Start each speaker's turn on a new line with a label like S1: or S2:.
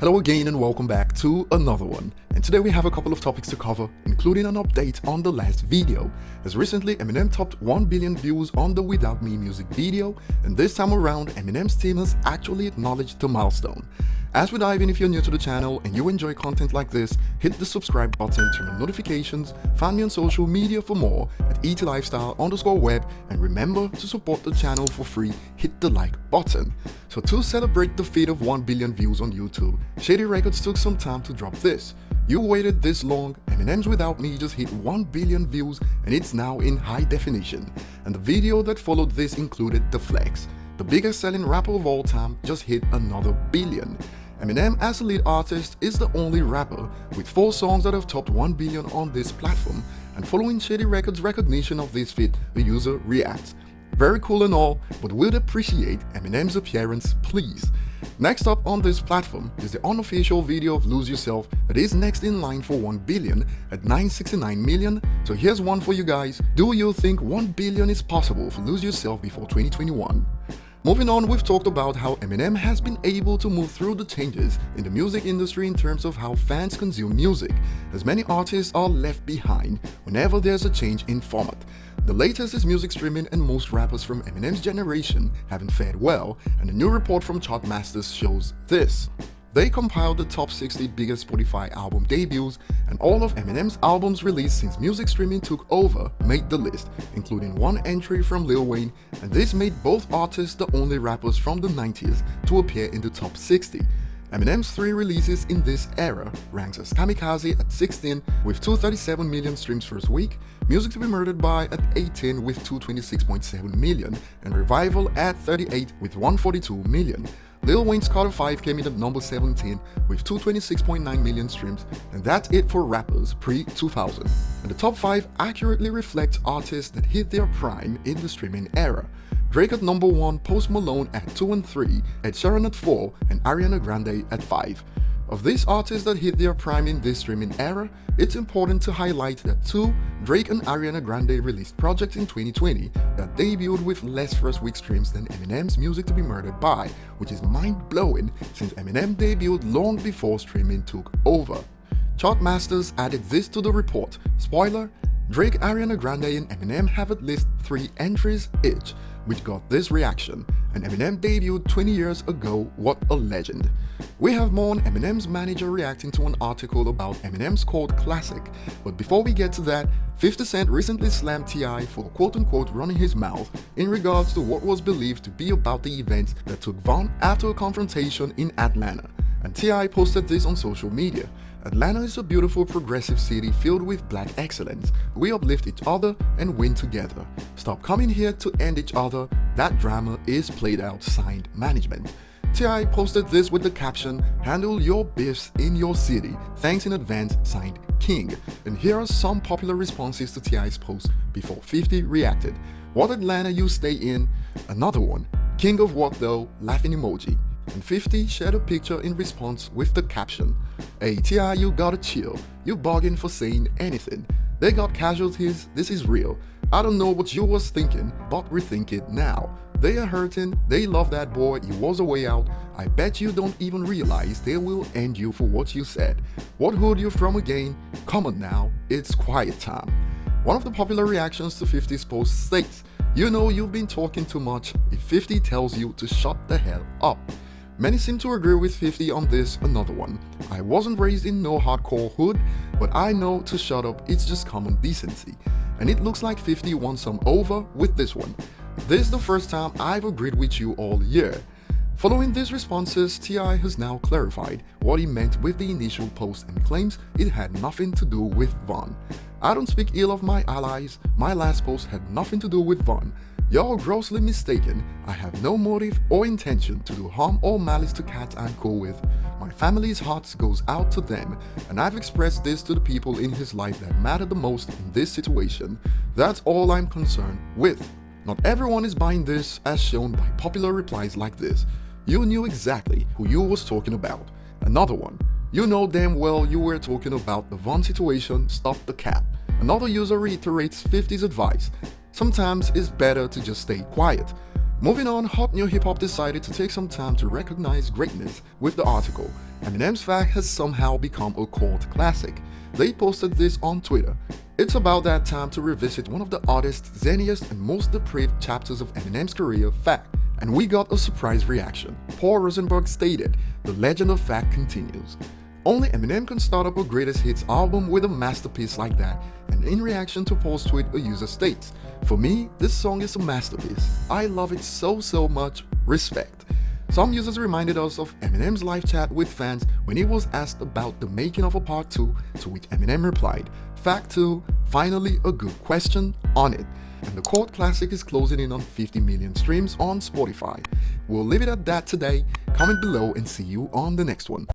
S1: Hello again and welcome back to another one. And today we have a couple of topics to cover, including an update on the last video, as recently Eminem topped 1 billion views on the Without Me music video, and this time around Eminem's team has actually acknowledged the milestone. As we dive in, if you're new to the channel and you enjoy content like this, hit the subscribe button, turn on notifications, find me on social media for more at ETLifestyle_web, and remember to support the channel for free, hit the like button. So to celebrate the feat of 1 billion views on YouTube, Shady Records took some time to drop this. You waited this long, Eminem's Without Me just hit 1 billion views and it's now in high definition. And the video that followed this included The Flex. The biggest selling rapper of all time just hit another billion. Eminem as a lead artist is the only rapper with 4 songs that have topped 1 billion on this platform, and following Shady Records' recognition of this feat, the user reacts. Very cool and all, but we'd appreciate Eminem's appearance, please. Next up on this platform is the unofficial video of Lose Yourself that is next in line for 1 billion at 969 million. So here's one for you guys. Do you think 1 billion is possible for Lose Yourself before 2021? Moving on, we've talked about how Eminem has been able to move through the changes in the music industry in terms of how fans consume music, as many artists are left behind whenever there's a change in format. The latest is music streaming, and most rappers from Eminem's generation haven't fared well, and a new report from Chartmasters shows this. They compiled the top 60 biggest Spotify album debuts, and all of Eminem's albums released since music streaming took over made the list, including one entry from Lil Wayne, and this made both artists the only rappers from the 90s to appear in the top 60. Eminem's 3 releases in this era ranks as Kamikaze at 16 with 237 million streams first week, Music to be Murdered By at 18 with 226.7 million, and Revival at 38 with 142 million. Lil Wayne's Carter 5 came in at number 17 with 226.9 million streams, and that's it for rappers pre-2000. And the top 5 accurately reflects artists that hit their prime in the streaming era. Drake at number 1, Post Malone at 2 and 3, Ed Sheeran at 4, and Ariana Grande at 5. Of these artists that hit their prime in this streaming era, it's important to highlight that 2 Drake and Ariana Grande released projects in 2020 that debuted with less first week streams than Eminem's Music to be Murdered By, which is mind-blowing since Eminem debuted long before streaming took over. Chartmasters added this to the report. Spoiler: Drake, Ariana Grande, and Eminem have at least 3 entries each, which got this reaction, and Eminem debuted 20 years ago. What a legend. We have more on Eminem's manager reacting to an article about Eminem's cult classic, but before we get to that, 50 Cent recently slammed T.I. for quote-unquote running his mouth in regards to what was believed to be about the events that took Von after a confrontation in Atlanta, and T.I. posted this on social media. Atlanta is a beautiful progressive city filled with black excellence. We uplift each other and win together. Stop coming here to end each other. That drama is played out, signed management. T.I. posted this with the caption, "Handle your beefs in your city. Thanks in advance, signed King." And here are some popular responses to T.I.'s post before 50 reacted. "What Atlanta you stay in?" Another one, "King of what though?" Laughing emoji. And 50 shared a picture in response with the caption, "Hey T.I., you gotta chill. You bugging for saying anything. They got casualties, this is real. I don't know what you was thinking, but rethink it now. They are hurting, they love that boy, he was a way out. I bet you don't even realize they will end you for what you said. What hood you from again? Come on now, it's quiet time." One of the popular reactions to 50's post states, "You know you've been talking too much if 50 tells you to shut the hell up." Many seem to agree with 50 on this. Another one, "I wasn't raised in no hardcore hood, but I know to shut up, it's just common decency." And it looks like 50 won some over with this one. "This is the first time I've agreed with you all year." Following these responses, T.I. has now clarified what he meant with the initial post and claims it had nothing to do with Von. "I don't speak ill of my allies. My last post had nothing to do with Von. You're grossly mistaken. I have no motive or intention to do harm or malice to cats I'm cool with. My family's heart goes out to them, and I've expressed this to the people in his life that matter the most in this situation. That's all I'm concerned with." Not everyone is buying this, as shown by popular replies like this. "You knew exactly who you was talking about." Another one, "You know damn well you were talking about the Von situation, stop the cap." Another user reiterates 50's advice. "Sometimes it's better to just stay quiet." Moving on, Hot New Hip Hop decided to take some time to recognize greatness with the article, Eminem's Fact has somehow become a cult classic. They posted this on Twitter. It's about that time to revisit one of the oddest, zaniest, and most depraved chapters of Eminem's career, Fact. And we got a surprise reaction. Paul Rosenberg stated, "The legend of Fact continues." Only Eminem can start up a greatest hits album with a masterpiece like that, and in reaction to Paul's tweet, a user states, "For me, this song is a masterpiece. I love it so much, respect." Some users reminded us of Eminem's live chat with fans when he was asked about the making of a part 2, to which Eminem replied, "Fact 2, finally a good question, on it." And the cult classic is closing in on 50 million streams on Spotify. We'll leave it at that today. Comment below and see you on the next one.